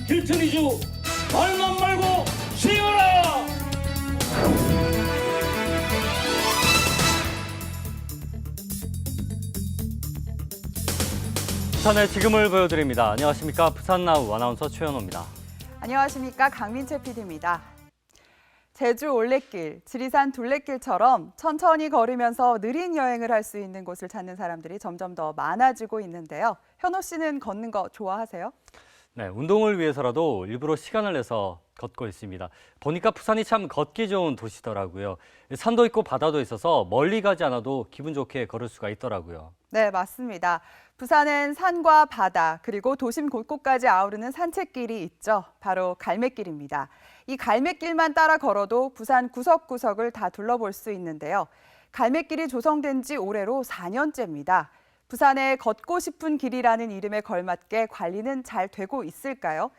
길천이주 말만 말고 쉬어라. 부산의 지금을 보여드립니다. 안녕하십니까. 부산나우 아나운서 최현호입니다. 안녕하십니까. 강민채 PD입니다. 제주 올레길, 지리산 둘레길처럼 천천히 걸으면서 느린 여행을 할 수 있는 곳을 찾는 사람들이 점점 더 많아지고 있는데요. 현호 씨는 걷는 거 좋아하세요? 네, 운동을 위해서라도 일부러 시간을 내서 걷고 있습니다. 보니까 부산이 참 걷기 좋은 도시더라고요. 산도 있고 바다도 있어서 멀리 가지 않아도 기분 좋게 걸을 수가 있더라고요. 네, 맞습니다. 부산엔 산과 바다, 그리고 도심 곳곳까지 아우르는 산책길이 있죠. 바로 갈매길입니다. 이 갈매길만 따라 걸어도 부산 구석구석을 다 둘러볼 수 있는데요. 갈매길이 조성된 지 올해로 4년째입니다. 부산의 걷고 싶은 길이라는 이름에 걸맞게 관리는 잘 되고 있을까요?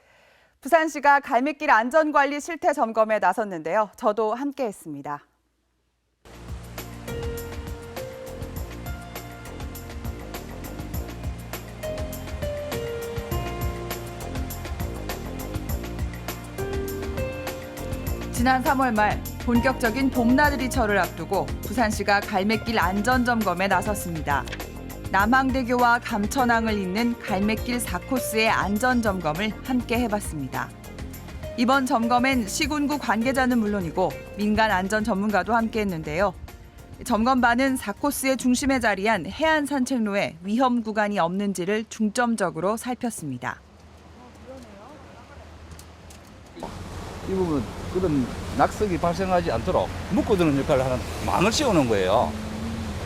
부산시가 갈매길 안전관리 실태 점검에 나섰는데요. 저도 함께했습니다. 지난 3월 말 본격적인 봄나들이철을 앞두고 부산시가 갈매길 안전점검에 나섰습니다. 남항대교와 감천항을 잇는 갈매길 4코스의 안전점검을 함께 해봤습니다. 이번 점검엔 시군구 관계자는 물론이고 민간 안전 전문가도 함께했는데요. 점검반은 4코스의 중심에 자리한 해안 산책로에 위험 구간이 없는지를 중점적으로 살폈습니다. 이 부분 그런 낙석이 발생하지 않도록 묶어두는 역할을 하는 망을 씌우는 거예요.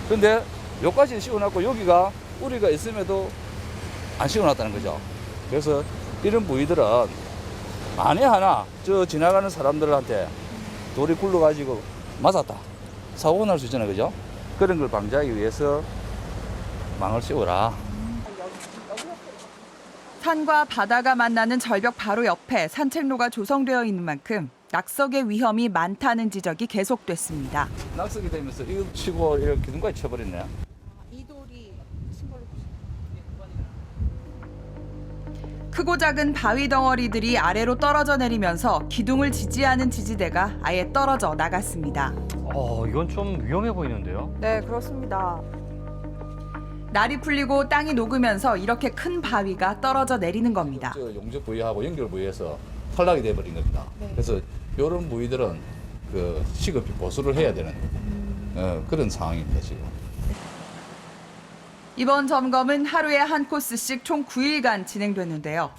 그런데 여기까지 씌워놨고 여기가 우리가 있음에도 안 씌워놨다는 거죠. 그래서 이런 부위들은 만에 하나 저 지나가는 사람들한테 돌이 굴러가지고 맞았다. 사고가 날 수 있잖아요. 그죠? 그런 걸 방지하기 위해서 망을 씌워라. 산과 바다가 만나는 절벽 바로 옆에 산책로가 조성되어 있는 만큼 낙석의 위험이 많다는 지적이 계속됐습니다. 낙석이 되면서 이거 치고 이렇게 기둥까지 쳐버렸네. 이 돌이 크고 작은 바위 덩어리들이 아래로 떨어져 내리면서 기둥을 지지하는 지지대가 아예 떨어져 나갔습니다. 이건 좀 위험해 보이는데요. 네, 그렇습니다. 날이 풀리고 땅이 녹으면서 이렇게 큰 바위가 떨어져 내리는 겁니다. 저 용접 부위하고 연결 부위에서 탈락이 돼버린 겁니다. 네. 그래서 이런 부위들은 그 시급히 보수를 해야 되는 그런 상황입니다 지금. 이번 점검은 하루에 한 코스씩 총 9일간 진행됐는데요.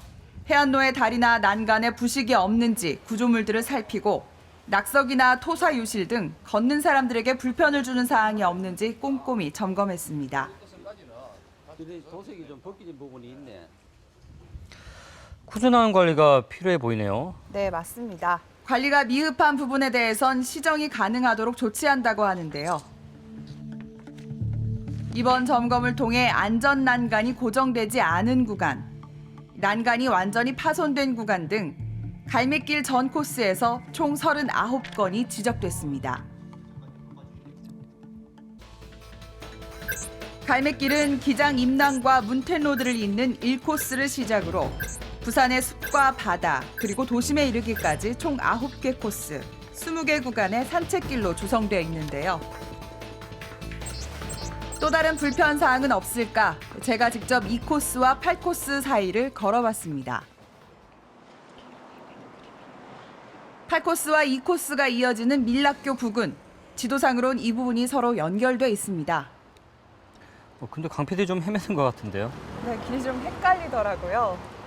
해안로의 다리나 난간에 부식이 없는지 구조물들을 살피고 낙석이나 토사 유실 등 걷는 사람들에게 불편을 주는 사항이 없는지 꼼꼼히 점검했습니다. 도색이 좀 벗겨진 부분이 있네. 꾸준한 관리가 필요해 보이네요. 네, 맞습니다. 관리가 미흡한 부분에 대해선 시정이 가능하도록 조치한다고 하는데요. 이번 점검을 통해 안전 난간이 고정되지 않은 구간, 난간이 완전히 파손된 구간 등 갈매길 전 코스에서 총 39건이 지적됐습니다. 갈매길은 기장 임남과 문텐로드를 잇는 1코스를 시작으로 부산의 숲과 바다, 그리고 도심에 이르기까지 총 9개 코스, 20개 구간의 산책길로 조성되어 있는데요. 또 다른 불편 사항은 없을까? 제가 직접 2코스와 8코스 사이를 걸어봤습니다. 8코스와 2코스가 이어지는 밀락교 부근, 지도상으론 이 부분이 서로 연결돼 있습니다. 근데 강 PD 좀 헤매는 것 같은데요. 네, 길이 좀 헷갈리더라고요.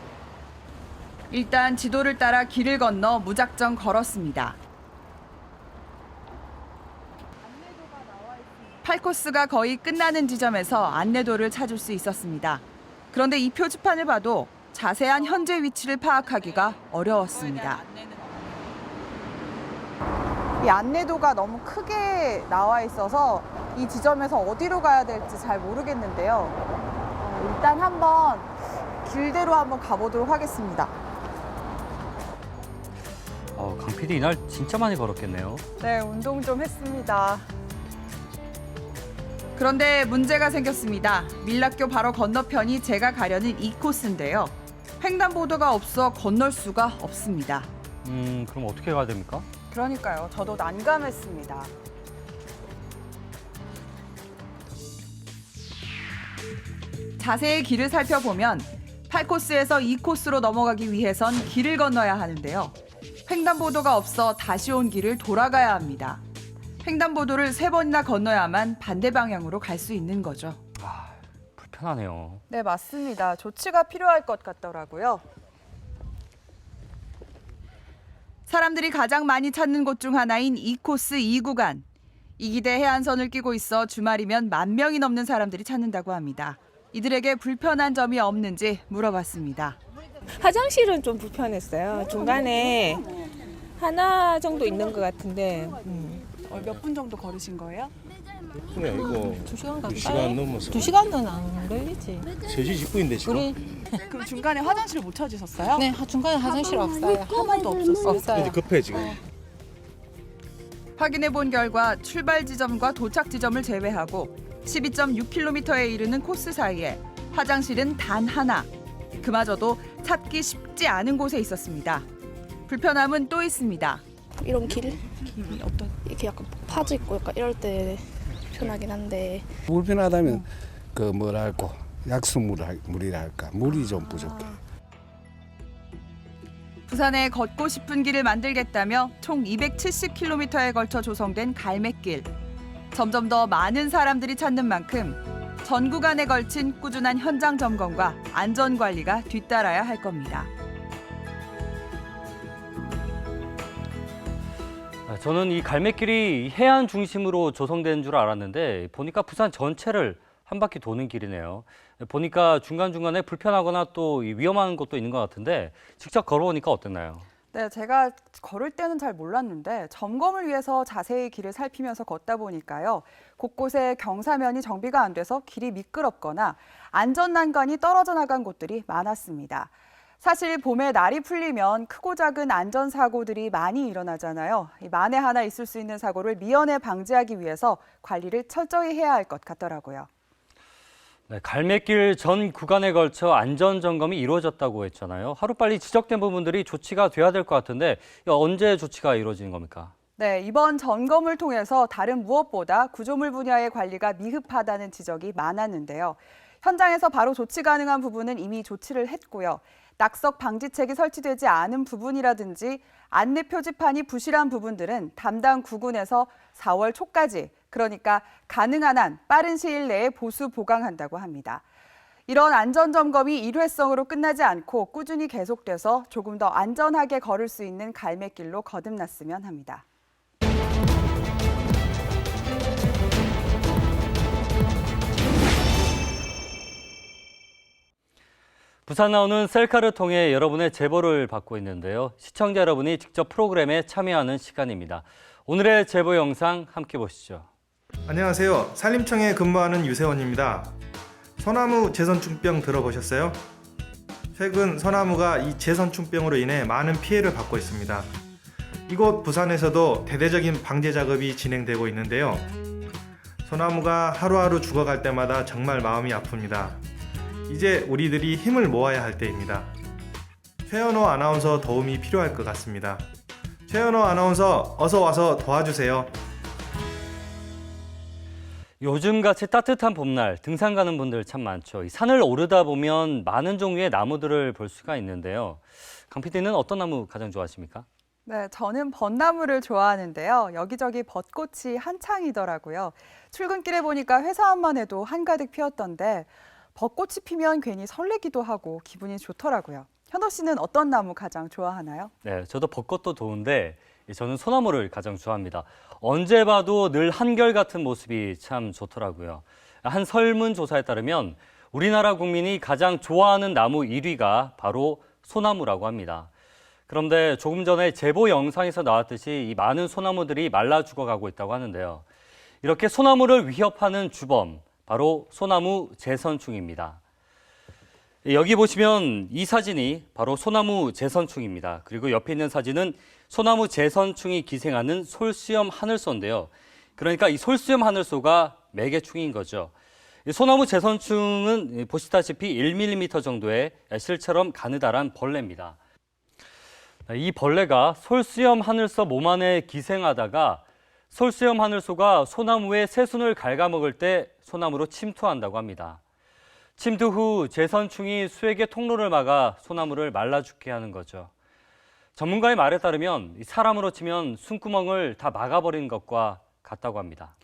일단 지도를 따라 길을 건너 무작정 걸었습니다. 8코스가 거의 끝나는 지점에서 안내도를 찾을 수 있었습니다. 그런데 이 표지판을 봐도 자세한 현재 위치를 파악하기가 어려웠습니다. 이 안내도가 너무 크게 나와 있어서 이 지점에서 어디로 가야 될지 잘 모르겠는데요. 일단 한번 길대로 한번 가보도록 하겠습니다. 강 PD 이날 진짜 많이 걸었겠네요. 네, 운동 좀 했습니다. 그런데 문제가 생겼습니다. 밀락교 바로 건너편이 제가 가려는 이 코스인데요. 횡단보도가 없어 건널 수가 없습니다. 그럼 어떻게 가야 됩니까? 그러니까요. 저도 난감했습니다. 자세히 길을 살펴보면 8코스에서 2코스로 넘어가기 위해선 길을 건너야 하는데요. 횡단보도가 없어 다시 온 길을 돌아가야 합니다. 횡단보도를 3번이나 건너야만 반대 방향으로 갈 수 있는 거죠. 불편하네요. 네, 맞습니다. 조치가 필요할 것 같더라고요. 사람들이 가장 많이 찾는 곳 중 하나인 2코스 2구간. 이기대 해안선을 끼고 있어 주말이면 10,000명이 넘는 사람들이 찾는다고 합니다. 이들에게 불편한 점이 없는지 물어봤습니다. 화장실은 좀 불편했어요. 중간에 하나 정도 있는 것 같은데. 몇 분 정도 걸으신 거예요? 그래 이거 2시간 가까이? 2시간 넘었어. 2시간은 안 걸리지. 3시 19분인데 지금. 우리 그럼 중간에 화장실 못 찾으셨어요? 네, 중간에 화장실 없어요. 하나도 없었어요. 없어요. 이제 급해 지금. 확인해 본 결과 출발 지점과 도착 지점을 제외하고 12.6km에 이르는 코스 사이에 화장실은 단 하나. 그마저도 찾기 쉽지 않은 곳에 있었습니다. 불편함은 또 있습니다. 이런 길이 어떤 이렇게 약간 파져 있고 약간 이럴 때 편하긴 한데 불편하다면 그 뭐랄까 약수물이랄까 물이 좀 부족해. 부산에 걷고 싶은 길을 만들겠다며 총 270km에 걸쳐 조성된 갈매길. 점점 더 많은 사람들이 찾는 만큼 전 구간에 걸친 꾸준한 현장 점검과 안전 관리가 뒤따라야 할 겁니다. 저는 이 갈매길이 해안 중심으로 조성된 줄 알았는데 보니까 부산 전체를 한 바퀴 도는 길이네요. 보니까 중간중간에 불편하거나 또 위험한 곳도 있는 것 같은데 직접 걸어보니까 어땠나요? 네, 제가 걸을 때는 잘 몰랐는데 점검을 위해서 자세히 길을 살피면서 걷다 보니까요. 곳곳에 경사면이 정비가 안 돼서 길이 미끄럽거나 안전난간이 떨어져 나간 곳들이 많았습니다. 사실 봄에 날이 풀리면 크고 작은 안전사고들이 많이 일어나잖아요. 만에 하나 있을 수 있는 사고를 미연에 방지하기 위해서 관리를 철저히 해야 할 것 같더라고요. 네, 갈매길 전 구간에 걸쳐 안전점검이 이루어졌다고 했잖아요. 하루빨리 지적된 부분들이 조치가 돼야 될 것 같은데 언제 조치가 이루어지는 겁니까? 네, 이번 점검을 통해서 다른 무엇보다 구조물 분야의 관리가 미흡하다는 지적이 많았는데요. 현장에서 바로 조치 가능한 부분은 이미 조치를 했고요. 낙석 방지책이 설치되지 않은 부분이라든지 안내 표지판이 부실한 부분들은 담당 구군에서 4월 초까지, 그러니까 가능한 한 빠른 시일 내에 보수 보강한다고 합니다. 이런 안전점검이 일회성으로 끝나지 않고 꾸준히 계속돼서 조금 더 안전하게 걸을 수 있는 갈매길로 거듭났으면 합니다. 부산 나오는 셀카를 통해 여러분의 제보를 받고 있는데요. 시청자 여러분이 직접 프로그램에 참여하는 시간입니다. 오늘의 제보 영상 함께 보시죠. 안녕하세요. 산림청에 근무하는 유세원입니다. 소나무 재선충병 들어보셨어요? 최근 소나무가 이 재선충병으로 인해 많은 피해를 받고 있습니다. 이곳 부산에서도 대대적인 방제 작업이 진행되고 있는데요. 소나무가 하루하루 죽어갈 때마다 정말 마음이 아픕니다. 이제 우리들이 힘을 모아야 할 때입니다. 최연호 아나운서 도움이 필요할 것 같습니다. 최연호 아나운서 어서 와서 도와주세요. 요즘같이 따뜻한 봄날 등산 가는 분들 참 많죠. 이 산을 오르다 보면 많은 종류의 나무들을 볼 수가 있는데요. 강 PD는 어떤 나무 가장 좋아하십니까? 네, 저는 벚나무를 좋아하는데요. 여기저기 벚꽃이 한창이더라고요. 출근길에 보니까 회사 앞만 해도 한가득 피었던데 벚꽃이 피면 괜히 설레기도 하고 기분이 좋더라고요. 현호 씨는 어떤 나무 가장 좋아하나요? 네, 저도 벚꽃도 좋은데 저는 소나무를 가장 좋아합니다. 언제 봐도 늘 한결같은 모습이 참 좋더라고요. 한 설문조사에 따르면 우리나라 국민이 가장 좋아하는 나무 1위가 바로 소나무라고 합니다. 그런데 조금 전에 제보 영상에서 나왔듯이 이 많은 소나무들이 말라 죽어가고 있다고 하는데요. 이렇게 소나무를 위협하는 주범, 바로 소나무 재선충입니다. 여기 보시면 이 사진이 바로 소나무 재선충입니다. 그리고 옆에 있는 사진은 소나무 재선충이 기생하는 솔수염 하늘소인데요. 그러니까 이 솔수염 하늘소가 매개충인 거죠. 이 소나무 재선충은 보시다시피 1mm 정도의 실처럼 가느다란 벌레입니다. 이 벌레가 솔수염 하늘소 몸 안에 기생하다가 솔수염 하늘소가 소나무의 새순을 갉아먹을 때 소나무로 침투한다고 합니다. 침투 후 재선충이 수액의 통로를 막아 소나무를 말라 죽게 하는 거죠. 전문가의 말에 따르면 사람으로 치면 숨구멍을 다 막아버리는 것과 같다고 합니다.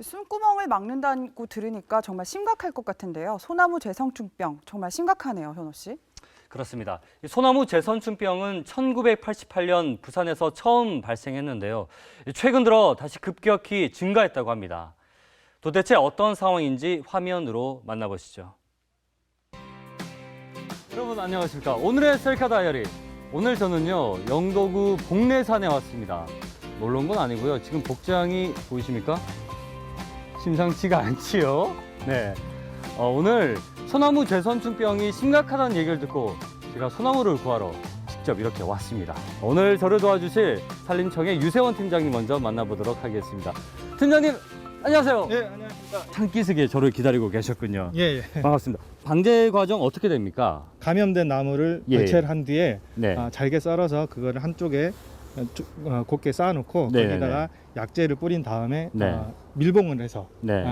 숨구멍을 막는다고 들으니까 정말 심각할 것 같은데요. 소나무 재선충병 정말 심각하네요, 현호 씨. 그렇습니다. 소나무 재선충병은 1988년 부산에서 처음 발생했는데요. 최근 들어 다시 급격히 증가했다고 합니다. 도대체 어떤 상황인지 화면으로 만나보시죠. 여러분 안녕하십니까. 오늘의 셀카 다이어리. 오늘 저는요 영도구 복례산에 왔습니다. 놀러 온 건 아니고요. 지금 복장이 보이십니까? 심상치가 않지요. 네. 오늘 소나무 재선충병이 심각하다는 얘기를 듣고 제가 소나무를 구하러 직접 이렇게 왔습니다. 오늘 저를 도와주실 산림청의 유세원 팀장님 먼저 만나보도록 하겠습니다. 팀장님 안녕하세요. 네, 안녕하십니까. 창기슭에 저를 기다리고 계셨군요. 예. 반갑습니다. 방제 과정 어떻게 됩니까? 감염된 나무를 예. 발체를 한 뒤에 네. 잘게 썰어서 그거를 한쪽에 곱게 쌓아놓고 네, 거기다가 네. 약재를 뿌린 다음에 네. 밀봉을 해서 네.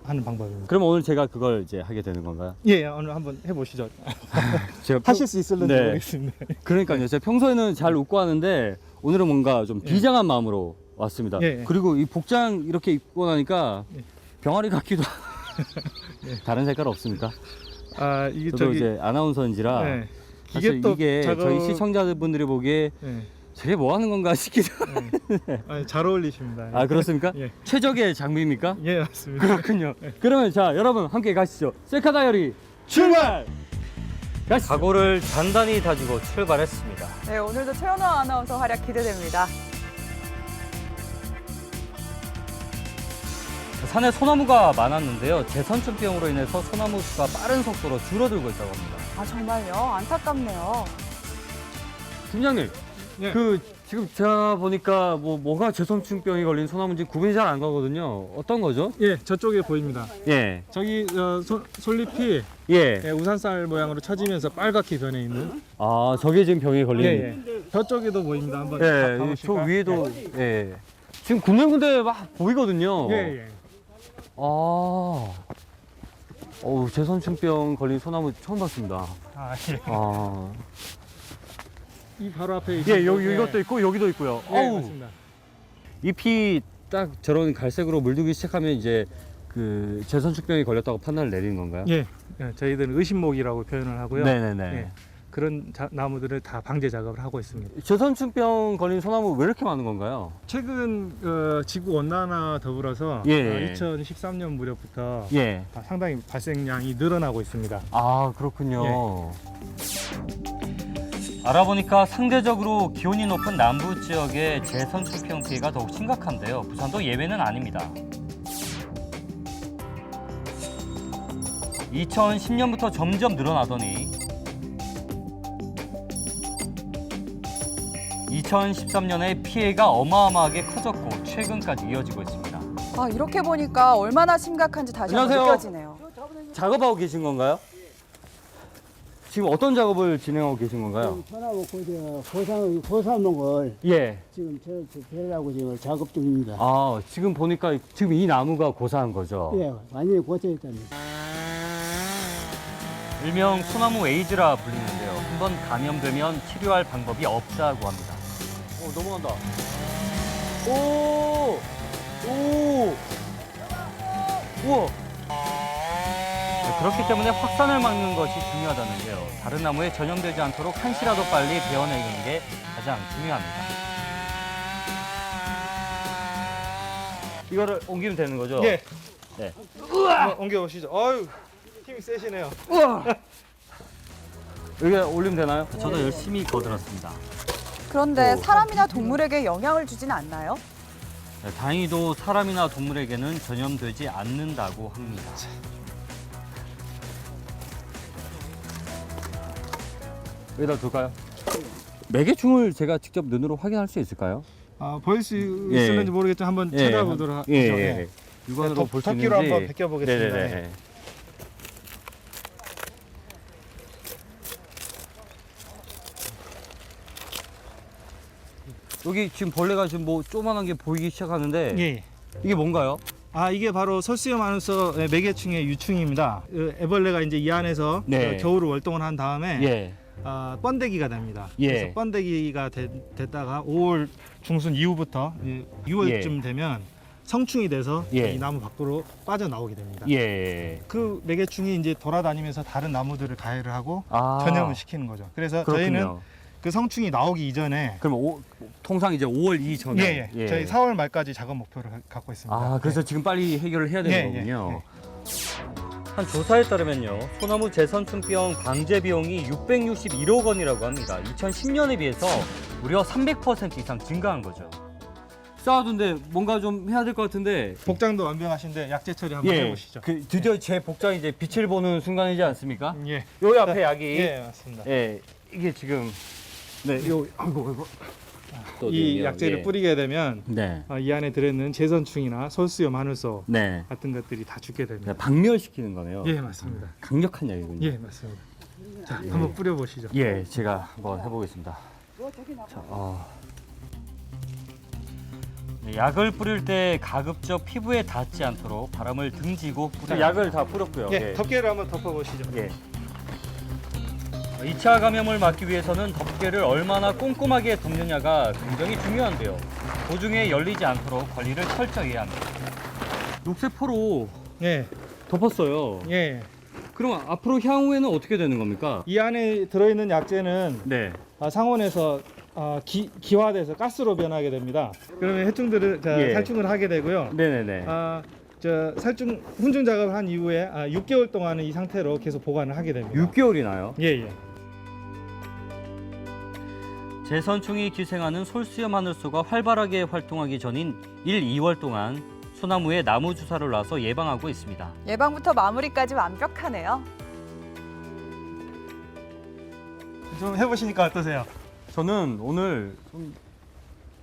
하는 방법입니다. 그럼 오늘 제가 그걸 이제 하게 되는 건가요? 예, 오늘 한번 해보시죠. 제가 하실 수 있을는지 네. 모르겠습니다. 그러니까요. 제가 평소에는 잘 웃고 하는데 오늘은 뭔가 좀 비장한 마음으로 왔습니다. 예. 그리고 이 복장 이렇게 입고 나니까 예. 병아리 같기도 하고 다른 색깔 없습니까? 이게 저도 이제 아나운서인지라 네. 사실 기계도 이게 작업- 저희 시청자분들이 보기에 예. 저게 뭐 하는 건가 싶기도 하고. 잘 어울리십니다. 아 그렇습니까? 예. 최적의 장비입니까? 예, 맞습니다. 그렇군요. 그러면 자 여러분 함께 가시죠. 셀카 다이어리 출발! 가시죠. 각오를 단단히 다지고 출발했습니다. 네, 오늘도 최현호 아나운서 활약 기대됩니다. 산에 소나무가 많았는데요. 재선충병으로 인해서 소나무 수가 빠른 속도로 줄어들고 있다고 합니다. 아, 정말요? 안타깝네요. 팀장님, 예. 지금 제가 보니까 뭐가 재선충병이 걸린 소나무인지 구분이 잘 안 가거든요. 어떤 거죠? 예, 저쪽에 보입니다. 예, 저기 솔잎이 예. 우산살 모양으로 처지면서 빨갛게 변해 있는. 저게 지금 병에 걸린. 예. 저쪽에도 보입니다. 한번 예, 저 가보실까요? 위에도 예. 지금 군데군데 막 보이거든요. 예. 재선충병 걸린 소나무 처음 봤습니다. 예. 이 바로 앞에 예, 여기 이것도 있고 여기도 있고요. 예, 맞습니다. 잎이 딱 저런 갈색으로 물들기 시작하면 이제 그 재선충병이 걸렸다고 판단을 내리는 건가요? 예. 저희들은 의심목이라고 표현을 하고요. 네네네. 예. 그런 나무들을 다 방제 작업을 하고 있습니다. 재선충병 걸린 소나무 왜 이렇게 많은 건가요? 최근 지구 온난화 더불어서 예. 2013년 무렵부터 예. 상당히 발생량이 늘어나고 있습니다. 아, 그렇군요. 알아보니까 상대적으로 기온이 높은 남부 지역의 재선충병 피해가 더욱 심각한데요. 부산도 예외는 아닙니다. 2010년부터 점점 늘어나더니 2013년에 피해가 어마어마하게 커졌고 최근까지 이어지고 있습니다. 아, 이렇게 보니까 얼마나 심각한지 다시 한번 안녕하세요. 느껴지네요. 작업하고 계신 건가요? 지금 어떤 작업을 진행하고 계신 건가요? 소나무 고사목을 예. 지금 저 배라고 지금 작업 중입니다. 아, 지금 보니까 지금 이 나무가 고사한 거죠? 예, 완전히 고쳐있답니다. 일명 소나무 에이즈라 불리는데요. 한번 감염되면 치료할 방법이 없다고 합니다. 넘어간다. 우와. 그렇기 때문에 확산을 막는 것이 중요하다는데요. 다른 나무에 전염되지 않도록 한시라도 빨리 베어내는 게 가장 중요합니다. 이거를 옮기면 되는 거죠? 예. 네. 한번 옮겨보시죠. 아유, 힘이 세시네요. 여기 올리면 되나요? 저도 열심히 거들었습니다. 그런데 사람이나 동물에게 영향을 주진 않나요? 네, 다행히도 사람이나 동물에게는 전염되지 않는다고 합니다. 여기다 둘까요? 매개충을 제가 직접 눈으로 확인할 수 있을까요? 보일 수 있을는지 모르겠지만 한번 찾아보도록 하죠. 예. 육안으로 볼 수 있는지. 덮기로 한번 벗겨보겠습니다. 네네네. 여기 지금 벌레가 지금 뭐 조그만한 게 보이기 시작하는데 예. 이게 뭔가요? 아, 이게 바로 솔수염 아누소 매개충의 유충입니다. 애벌레가 이제 이 안에서 네. 겨울을 월동을 한 다음에 예. 번데기가 됩니다. 예. 그래서 번데기가 됐다가 5월 중순 이후부터 6월쯤 되면 성충이 돼서 예. 이 나무 밖으로 빠져나오게 됩니다. 예. 그 매개충이 이제 돌아다니면서 다른 나무들을 가해를 하고 아. 전염을 시키는 거죠. 그래서 그렇군요. 저희는 그 성충이 나오기 이전에 그럼 통상 이제 5월 이전에. 예. 저희 4월 말까지 작업 목표를 갖고 있습니다. 아, 그래서 지금 빨리 해결을 해야 되는 예, 거군요. 한 조사에 따르면요, 소나무 재선충병 방제 비용이 661억 원이라고 합니다. 2010년에 비해서 무려 300% 이상 증가한 거죠. 쌓아둔데 뭔가 좀 해야 될 것 같은데. 복장도 완벽하신데 약재 처리 한번 해보시죠. 그 드디어 제 복장이 이제 빛을 보는 순간이지 않습니까? 예. 요 앞에 약이. 예, 맞습니다. 예, 이게 지금 요 아이고. 이 약재를 뿌리게 되면 네. 이 안에 들어있는 제선충이나 솔수염, 하늘소 네. 같은 것들이 다 죽게 됩니다. 박멸시키는 거네요. 예, 맞습니다. 강력한 약이군요. 예, 맞습니다. 자, 한번 뿌려보시죠. 예, 제가 한번 해보겠습니다. 자, 네, 약을 뿌릴 때 가급적 피부에 닿지 않도록 바람을 등지고 약을 다 뿌렸고요. 예, 덮개를 한번 덮어보시죠. 예. 2차 감염을 막기 위해서는 덮개를 얼마나 꼼꼼하게 덮느냐가 굉장히 중요한데요. 도중에 열리지 않도록 관리를 철저히 해야 합니다. 녹색포로 예, 덮었어요. 예. 그럼 앞으로 향후에는 어떻게 되는 겁니까? 이 안에 들어있는 약재는 네. 상온에서 기화돼서 가스로 변하게 됩니다. 그러면 해충들을 예. 살충을 하게 되고요. 네네네. 살충 훈증 작업을 한 이후에 6개월 동안은 이 상태로 계속 보관을 하게 됩니다. 6개월이나요? 예, 예. 재선충이 기생하는 솔수염 하늘소가 활발하게 활동하기 전인 1, 2월 동안 소나무에 나무 주사를 놔서 예방하고 있습니다. 예방부터 마무리까지 완벽하네요. 좀 해보시니까 어떠세요? 저는 오늘 좀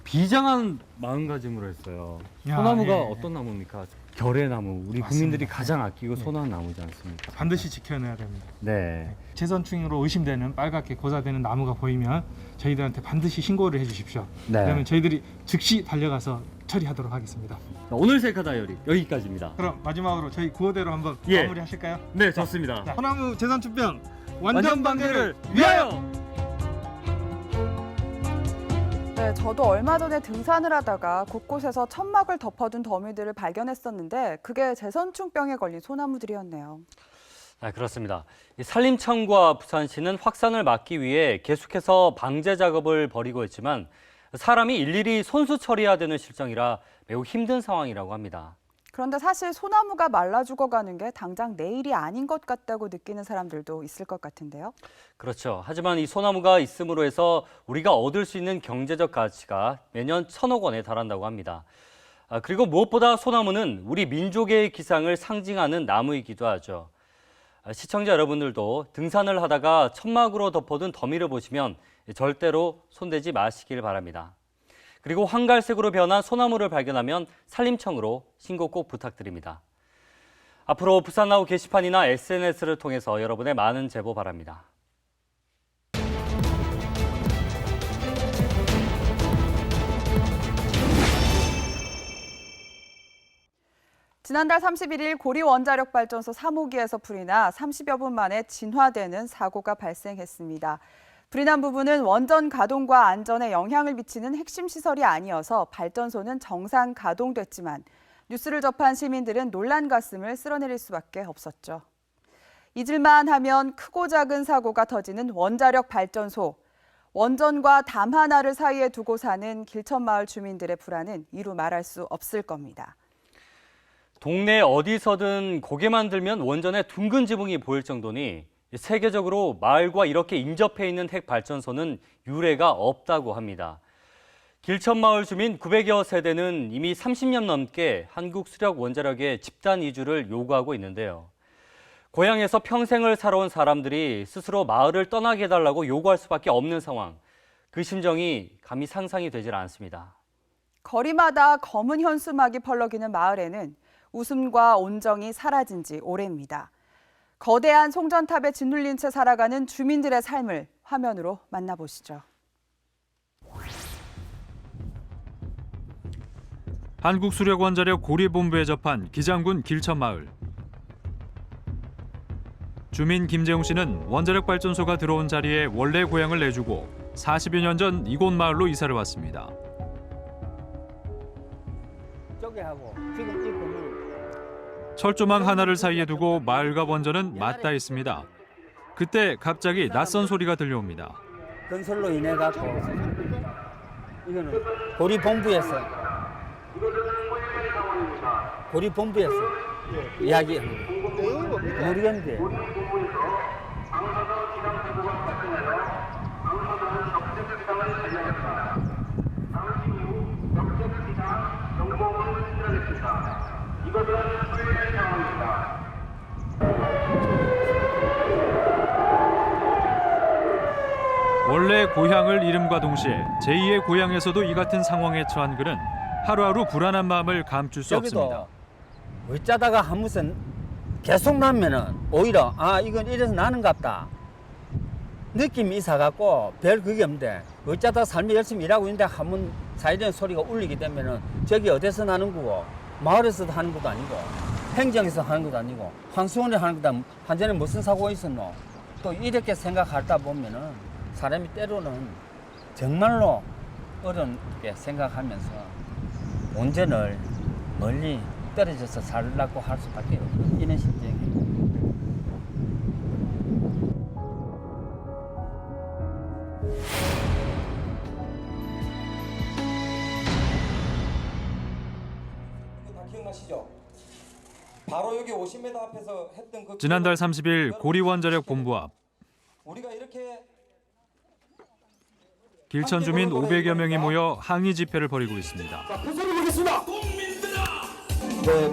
비장한 마음가짐으로 했어요. 야, 소나무가 예. 어떤 나무입니까? 결의나무, 우리 맞습니다. 국민들이 가장 아끼고 선호하는 나무지 않습니까? 반드시 지켜내야 됩니다. 네. 제선충으로 의심되는 빨갛게 고사되는 나무가 보이면 저희들한테 반드시 신고를 해주십시오. 네. 그러면 저희들이 즉시 달려가서 처리하도록 하겠습니다. 오늘 셀카 다이어리 여기까지입니다. 그럼 마지막으로 저희 구호대로 한번 예. 마무리하실까요? 네, 좋습니다. 자, 소나무 제선충병 완전 방제를 위하여! 네, 저도 얼마 전에 등산을 하다가 곳곳에서 천막을 덮어둔 더미들을 발견했었는데 그게 재선충병에 걸린 소나무들이었네요. 아, 그렇습니다. 이 산림청과 부산시는 확산을 막기 위해 계속해서 방제 작업을 벌이고 있지만 사람이 일일이 손수 처리해야 되는 실정이라 매우 힘든 상황이라고 합니다. 그런데 사실 소나무가 말라 죽어가는 게 당장 내일이 아닌 것 같다고 느끼는 사람들도 있을 것 같은데요. 그렇죠. 하지만 이 소나무가 있음으로 해서 우리가 얻을 수 있는 경제적 가치가 매년 1,000억 원에 달한다고 합니다. 그리고 무엇보다 소나무는 우리 민족의 기상을 상징하는 나무이기도 하죠. 시청자 여러분들도 등산을 하다가 천막으로 덮어둔 더미를 보시면 절대로 손대지 마시길 바랍니다. 그리고 황갈색으로 변한 소나무를 발견하면 산림청으로 신고 꼭 부탁드립니다. 앞으로 부산나우 게시판이나 SNS를 통해서 여러분의 많은 제보 바랍니다. 지난달 31일 고리 원자력발전소 3호기에서 불이 나 30여 분 만에 진화되는 사고가 발생했습니다. 불이 난 부분은 원전 가동과 안전에 영향을 미치는 핵심 시설이 아니어서 발전소는 정상 가동됐지만 뉴스를 접한 시민들은 놀란 가슴을 쓸어내릴 수밖에 없었죠. 잊을만 하면 크고 작은 사고가 터지는 원자력 발전소. 원전과 담 하나를 사이에 두고 사는 길천마을 주민들의 불안은 이루 말할 수 없을 겁니다. 동네 어디서든 고개만 들면 원전의 둥근 지붕이 보일 정도니 세계적으로 마을과 이렇게 인접해 있는 핵발전소는 유례가 없다고 합니다. 길천마을 주민 900여 세대는 이미 30년 넘게 한국 수력 원자력의 집단 이주를 요구하고 있는데요. 고향에서 평생을 살아온 사람들이 스스로 마을을 떠나게 해달라고 요구할 수밖에 없는 상황. 그 심정이 감히 상상이 되질 않습니다. 거리마다 검은 현수막이 펄럭이는 마을에는 웃음과 온정이 사라진 지 오래입니다. 거대한 송전탑에 짓눌린 채 살아가는 주민들의 삶을 화면으로 만나보시죠. 한국수력원자력 고리본부에 접한 기장군 길천마을. 주민 김재웅 씨는 원자력 발전소가 들어온 자리에 원래 고향을 내주고 40여 년 전 이곳 마을로 이사를 왔습니다. 철조망 하나를 사이에 두고 마을과 원전은 맞닿아 있습니다. 그때 갑자기 낯선 소리가 들려옵니다. 건설로 인해 갖고 이거는 고리본부에서 이야기 모르겠는데. 원래 고향을 잃음과 동시에 제2의 고향에서도 이 같은 상황에 처한 그는 하루하루 불안한 마음을 감출 수 없습니다. 어쩌다가 한 무슨 계속 나면은 오히려 이건 이래서 나는갑다 느낌이 있어갖고 별 그게 없는데, 어쩌다가 삶이 열심히 일하고 있는데 한번 사이렌 소리가 울리게 되면은 저기 어디서 나는 거고 마을에서도 하는 것도 아니고 행정에서 하는 것도 아니고 환수원에 하는 것도 아니고 한전에 무슨 사고가 있었노, 또 이렇게 생각하다 보면은 사람이 때로는 정말로 어렵게 생각하면서 온전을 멀리 떨어져서 살라고 할 수밖에 없는 이런 심정이에요. 기억나시죠? 바로 여기 50m 앞에서 했던 그 지난달 30일 고리원자력 본부 앞. 우리가 이렇게 길천 주민 500여 명이 모여 항의 집회를 벌이고 있습니다. 자, 큰 소리 보겠습니다. 국민들아, 내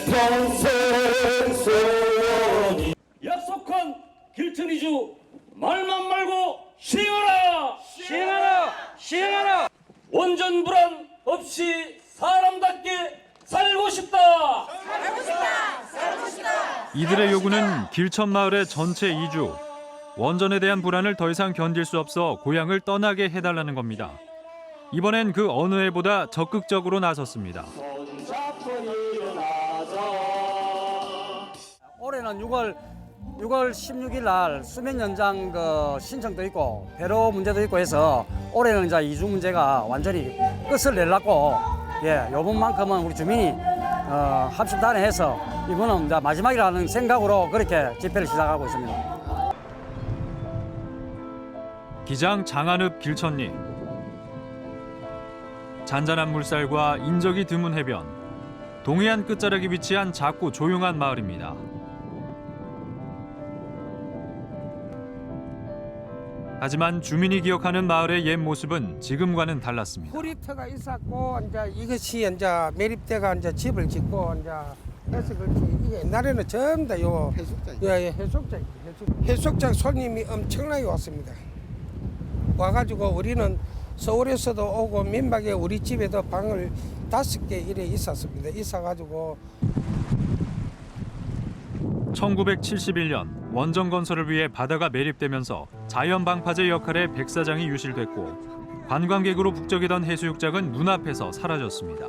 평생 소원이 약속한 길천 이주 말만 말고 시행하라. 시행하라. 시행하라. 원전 불안 없이 사람답게 살고 싶다. 살고 싶다. 살고 싶다. 이들의 요구는 길천 마을의 전체 이주, 원전에 대한 불안을 더 이상 견딜 수 없어 고향을 떠나게 해달라는 겁니다. 이번엔 그 어느 해보다 적극적으로 나섰습니다. 올해는 6월 16일 날 수명 연장 신청도 있고 배로 문제도 있고 해서 올해는 이제 이주 문제가 완전히 끝을 내려고 요번만큼은 우리 주민이 합심단회해서 이거는 이제 마지막이라는 생각으로 그렇게 집회를 시작하고 있습니다. 기장 장한읍 길천리. 잔잔한 물살과 인적이 드문 해변, 동해안 끝자락에 위치한 작고 조용한 마을입니다. 하지만 주민이 기억하는 마을의 옛 모습은 지금과는 달랐습니다. 구리터가 있었고 이제 이것이 이제 매립대가 이제 집을 짓고 이제 해서 그렇지. 이게 옛날에는 전부 다 요 해수욕장. 해수욕장 손님이 엄청나게 왔습니다. 와가지고 우리는 서울에서도 오고 민박에 우리 집에도 방을 5개 이래 있었습니다. 있어가지고 1971년 원전 건설을 위해 바다가 매립되면서 자연 방파제 역할의 백사장이 유실됐고 관광객으로 북적이던 해수욕장은 눈앞에서 사라졌습니다.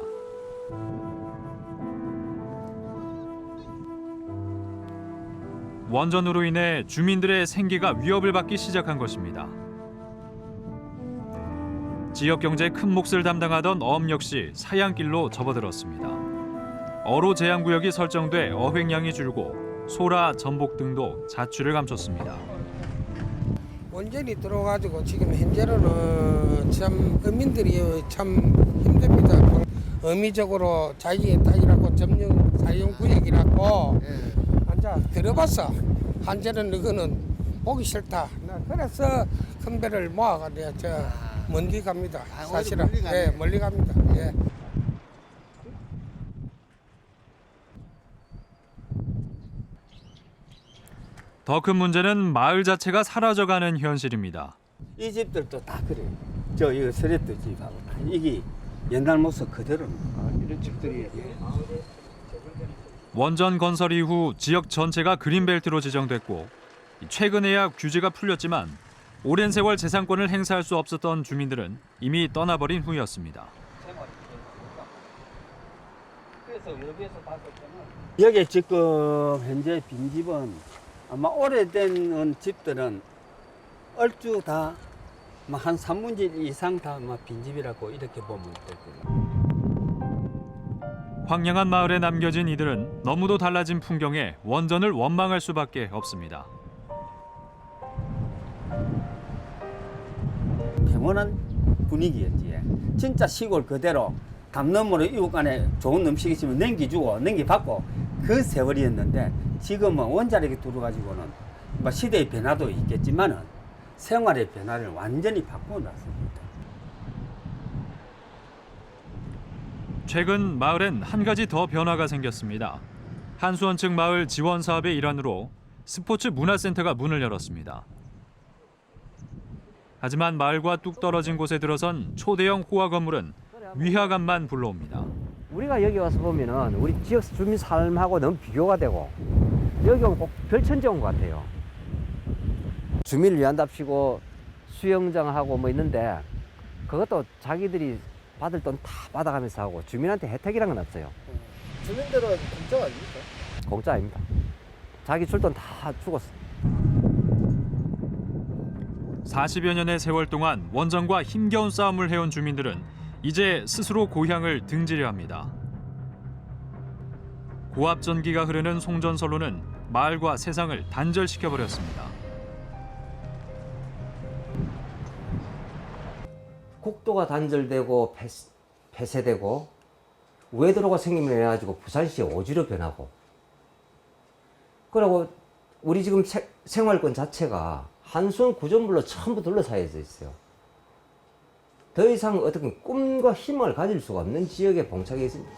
원전으로 인해 주민들의 생계가 위협을 받기 시작한 것입니다. 지역 경제에 큰 몫을 담당하던 어업 역시 사양길로 접어들었습니다. 어로 제한구역이 설정돼 어획량이 줄고 소라, 전복 등도 자취를 감췄습니다. 원전이 들어가지고 지금 현재로는 참 어민들이 참 힘듭니다. 의미적으로 자기의 땅이라고 점령 사용구역이라고 앉아 들어봤어. 한전은 이거는 보기 싫다. 그래서 큰 배를 모아가지고 멀리 갑니다. 사실은 멀리 갑니다. 더 큰 문제는 마을 자체가 사라져가는 현실입니다. 이 집들도 다 그래요. 이거 서랬던 집하고 이게 옛날 모습 그대로입니다. 이런 집들이 원전 건설 이후 지역 전체가 그린벨트로 지정됐고 최근에야 규제가 풀렸지만 오랜 세월 재산권을 행사할 수 없었던 주민들은 이미 떠나버린 후였습니다. 여기 지금 현재 빈집은 아마 오래된 집들은 얼추 다 한 3분지 이상 다 빈집이라고 이렇게 보면 되거든요. 황량한 마을에 남겨진 이들은 너무도 달라진 풍경에 원전을 원망할 수밖에 없습니다. 평온한 분위기였지. 진짜 시골 그대로 담 너머로 이웃 간에 좋은 음식 있으면 넘기주고 넘기받고 그 세월이었는데 지금은 원자력이 들어가지고는 뭐 시대의 변화도 있겠지만은 생활의 변화를 완전히 바꿔놨습니다. 최근 마을엔 한 가지 더 변화가 생겼습니다. 한수원 측 마을 지원 사업의 일환으로 스포츠 문화센터가 문을 열었습니다. 하지만 마을과 뚝 떨어진 곳에 들어선 초대형 호화 건물은 위화감만 불러옵니다. 우리가 여기 와서 보면은 우리 지역 주민 삶하고 너무 비교가 되고 여기 오면 꼭 별천지 온 것 같아요. 주민을 위한답시고 수영장하고 뭐 있는데 그것도 자기들이 받을 돈 다 받아가면서 하고 주민한테 혜택이란 건 없어요. 주민들은 공짜 아닙니까? 공짜 아닙니다. 자기 줄 돈 다 주고 40여 년의 세월 동안 원전과 힘겨운 싸움을 해온 주민들은 이제 스스로 고향을 등지려 합니다. 고압 전기가 흐르는 송전선로는 마을과 세상을 단절시켜버렸습니다. 국도가 단절되고 폐쇄되고 외도로가 생기면 해가지고 부산시 오지로 변하고 그리고 우리 지금 생활권 자체가 한수원 구전물로 전부 둘러싸여져 있어요. 더 이상 어떤 꿈과 희망을 가질 수가 없는 지역에 봉착해 있습니다.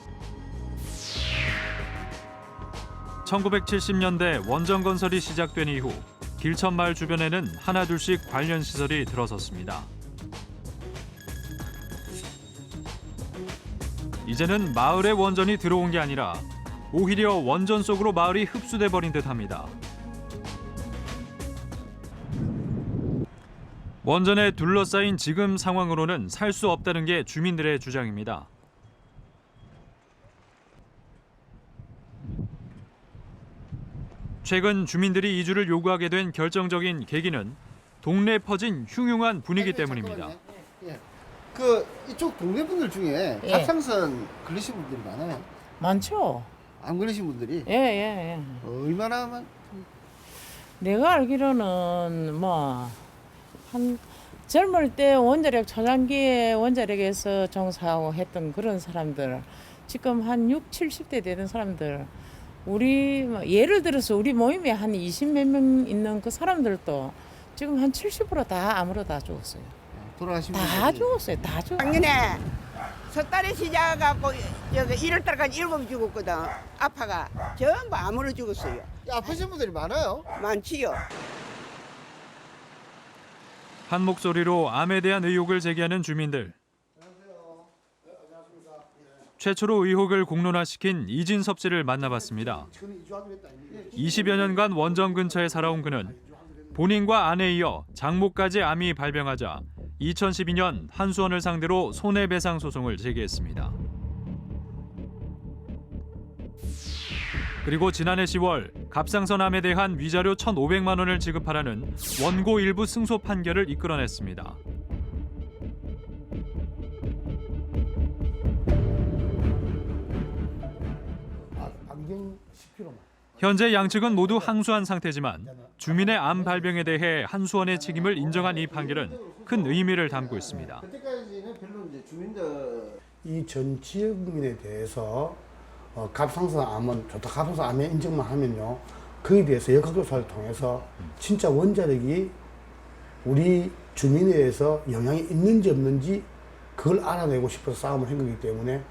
1970년대 원전 건설이 시작된 이후 길천마을 주변에는 하나둘씩 관련 시설이 들어섰습니다. 이제는 마을에 원전이 들어온 게 아니라 오히려 원전 속으로 마을이 흡수돼 버린 듯합니다. 원전에 둘러싸인 지금 상황으로는 살 수 없다는 게 주민들의 주장입니다. 최근 주민들이 이주를 요구하게 된 결정적인 계기는 동네에 퍼진 흉흉한 분위기 때문입니다. 그 이쪽 동네 분들 중에 갑상선 걸리신 분들이 많아요. 많죠. 안 걸리신 분들이? 예. 얼마나 많? 내가 알기로는 뭐 한 젊을 때 원자력 초창기에 원자력에서 종사하고 했던 그런 사람들 지금 한 6, 70대 되는 사람들 우리 뭐 예를 들어서 우리 모임에 한 20몇 명 있는 그 사람들도 지금 한 70% 다 암으로 다 죽었어요. 돌아가신 다 죽었어요. 다 죽었어요. 작년에 석 달에 시작하고 여기 1월 달까지 7 죽었거든. 아파가 전부 암으로 죽었어요. 아프신 분들이 많아요? 많지요. 한 목소리로 암에 대한 의혹을 제기하는 주민들. 최초로 의혹을 공론화시킨 이진섭 씨를 만나봤습니다. 20여 년간 원전 근처에 살아온 그는 본인과 아내에 이어 장모까지 암이 발병하자 2012년 한수원을 상대로 손해배상 소송을 제기했습니다. 그리고 지난해 10월 갑상선 암에 대한 위자료 1,500만 원을 지급하라는 원고 일부 승소 판결을 이끌어냈습니다. 현재 양측은 모두 항소한 상태지만 주민의 암 발병에 대해 한수원의 책임을 인정한 이 판결은 큰 의미를 담고 있습니다. 그때까지는 별로 이제 주민들 이 전 지역민에 대해서 갑상선 암은 좋다. 갑상선 암에 인정만 하면요. 그에 대해서 역학조사를 통해서 진짜 원자력이 우리 주민에 대해서 영향이 있는지 없는지 그걸 알아내고 싶어서 싸움을 한 거기 때문에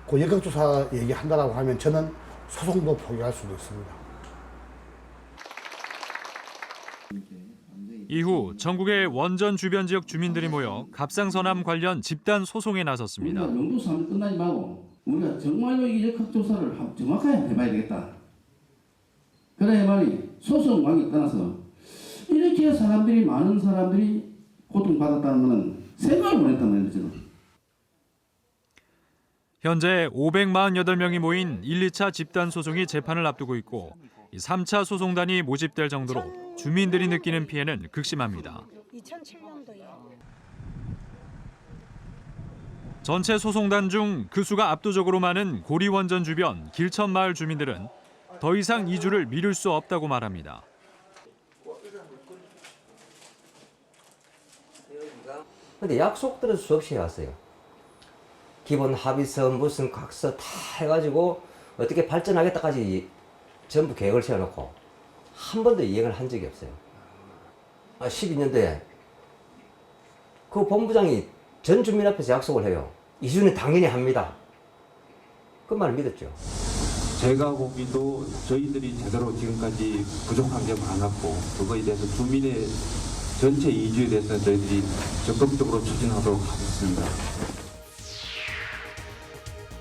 그 역학조사 얘기한다라고 하면 저는 소송도 포기할 수도 있습니다. 이후 전국의 원전 주변 지역 주민들이 모여 갑상선암 관련 집단 소송에 나섰습니다. 우리가 명도사항 끝나지 말고 우리가 정말로 이 역학조사를 정확하게 해봐야 되겠다. 그다음에 말이 소송관계 떠나서 이렇게 많은 사람들이 고통받았다는 것은 생각을 못 했단 말이에요, 지금. 현재 548명이 모인 1, 2차 집단 소송이 재판을 앞두고 있고 3차 소송단이 모집될 정도로 주민들이 느끼는 피해는 극심합니다. 2007년도에 전체 소송단 중 그 수가 압도적으로 많은 고리원전 주변 길천마을 주민들은 더 이상 이주를 미룰 수 없다고 말합니다. 근데 약속들은 수없이 해왔어요. 기본 합의서, 무슨 각서 다 해가지고 어떻게 발전하겠다까지 전부 계획을 세워놓고 한 번도 이행을 한 적이 없어요. 12년도에 그 본부장이 전 주민 앞에서 약속을 해요. 이주는 당연히 합니다. 그 말을 믿었죠. 제가 보기도 저희들이 제대로 지금까지 부족한 게 많았고 그거에 대해서 주민의 전체 이주에 대해서 저희들이 적극적으로 추진하도록 하겠습니다.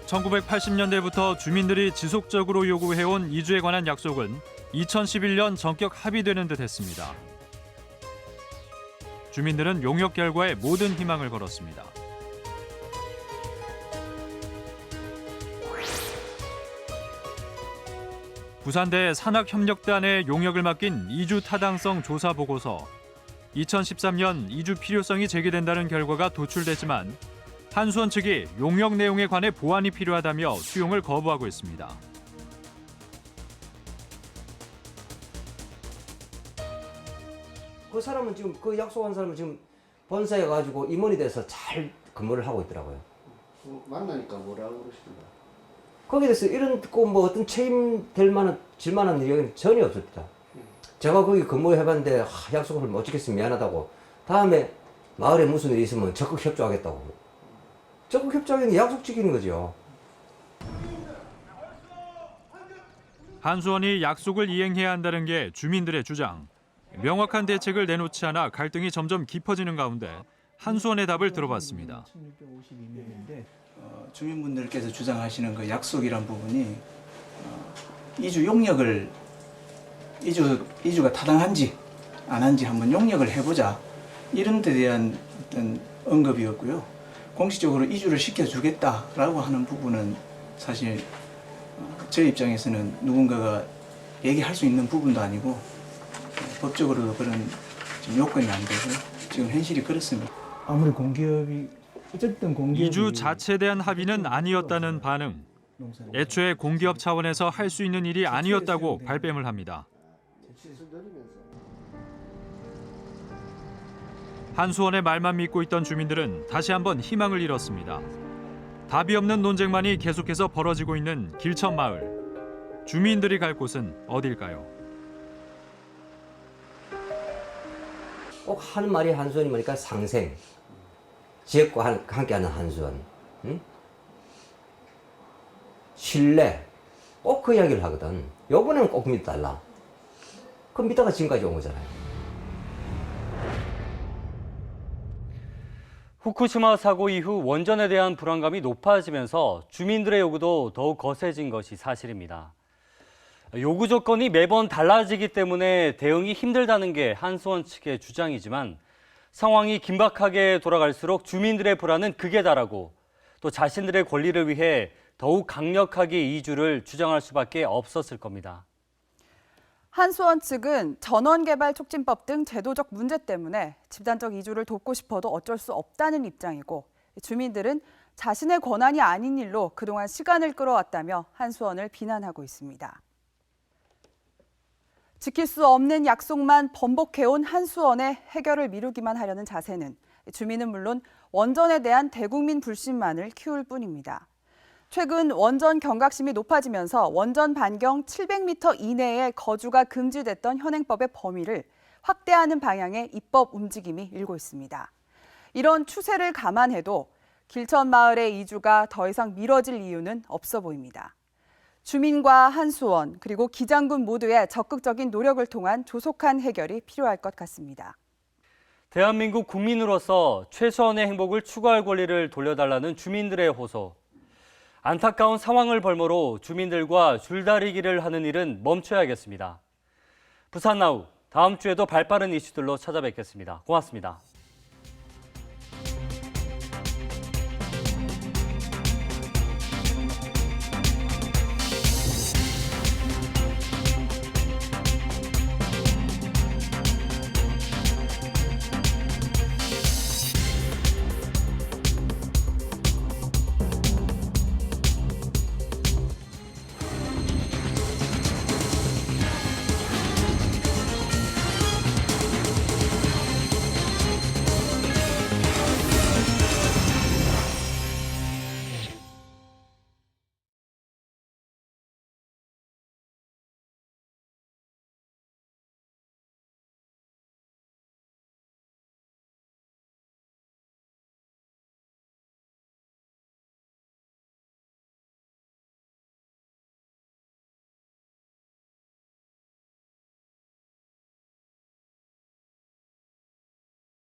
1980년대부터 주민들이 지속적으로 요구해온 이주에 관한 약속은 2011년 전격 합의되는 듯 했습니다. 주민들은 용역 결과에 모든 희망을 걸었습니다. 부산대 산학협력단에 용역을 맡긴 이주 타당성 조사 보고서. 2013년 이주 필요성이 제기된다는 결과가 도출됐지만 한수원 측이 용역 내용에 관해 보완이 필요하다며 수용을 거부하고 있습니다. 그 사람은 지금 그 약속한 사람은 지금 본사에 가지고 임원이 돼서 잘 근무를 하고 있더라고요. 만나니까 뭐라고 그러시던가? 거기에 대해서 이런 뭐 어떤 책임될 만한 질만한 일이 전혀 없었다. 제가 거기 근무해봤는데 약속을 못 지켰으면 미안하다고. 다음에 마을에 무슨 일이 있으면 적극 협조하겠다고. 적극 협조하기는 약속 지키는 거죠. 한수원이 약속을 이행해야 한다는 게 주민들의 주장. 명확한 대책을 내놓지 않아 갈등이 점점 깊어지는 가운데 한수원의 답을 들어봤습니다. 1652명인데 주민분들께서 주장하시는 그 약속이란 부분이 이주 용역을 이주가 타당한지 안 한지 한번 용역을 해보자 이런 데 대한 어떤 언급이었고요. 공식적으로 이주를 시켜주겠다라고 하는 부분은 사실 저희 입장에서는 누군가가 얘기할 수 있는 부분도 아니고 법적으로도 그런 지금 요건이 안 되고 지금 현실이 그렇습니다. 아무리 공기업이 어쨌든 공기업이 이주 자체에 대한 합의는 아니었다는 반응. 애초에 공기업 차원에서 할 수 있는 일이 아니었다고 발뺌을 합니다. 한수원의 말만 믿고 있던 주민들은 다시 한번 희망을 잃었습니다. 답이 없는 논쟁만이 계속해서 벌어지고 있는 길천마을. 주민들이 갈 곳은 어딜까요? 꼭 하는 말이 한수원이 뭐니까 상생. 지역과 함께하는 한수원. 응? 신뢰. 꼭 그 이야기를 하거든. 요번에는 꼭 믿어달라. 그럼 믿다가 지금까지 온 거잖아요. 후쿠시마 사고 이후 원전에 대한 불안감이 높아지면서 주민들의 요구도 더욱 거세진 것이 사실입니다. 요구 조건이 매번 달라지기 때문에 대응이 힘들다는 게 한수원 측의 주장이지만 상황이 긴박하게 돌아갈수록 주민들의 불안은 극에 달하고 또 자신들의 권리를 위해 더욱 강력하게 이주를 주장할 수밖에 없었을 겁니다. 한수원 측은 전원개발촉진법 등 제도적 문제 때문에 집단적 이주를 돕고 싶어도 어쩔 수 없다는 입장이고 주민들은 자신의 권한이 아닌 일로 그동안 시간을 끌어왔다며 한수원을 비난하고 있습니다. 지킬 수 없는 약속만 번복해온 한수원의 해결을 미루기만 하려는 자세는 주민은 물론 원전에 대한 대국민 불신만을 키울 뿐입니다. 최근 원전 경각심이 높아지면서 원전 반경 700m 이내에 거주가 금지됐던 현행법의 범위를 확대하는 방향의 입법 움직임이 일고 있습니다. 이런 추세를 감안해도 길천마을의 이주가 더 이상 미뤄질 이유는 없어 보입니다. 주민과 한수원 그리고 기장군 모두의 적극적인 노력을 통한 조속한 해결이 필요할 것 같습니다. 대한민국 국민으로서 최소한의 행복을 추구할 권리를 돌려달라는 주민들의 호소. 안타까운 상황을 벌모로 주민들과 줄다리기를 하는 일은 멈춰야겠습니다. 부산나우 다음 주에도 발빠른 이슈들로 찾아뵙겠습니다. 고맙습니다.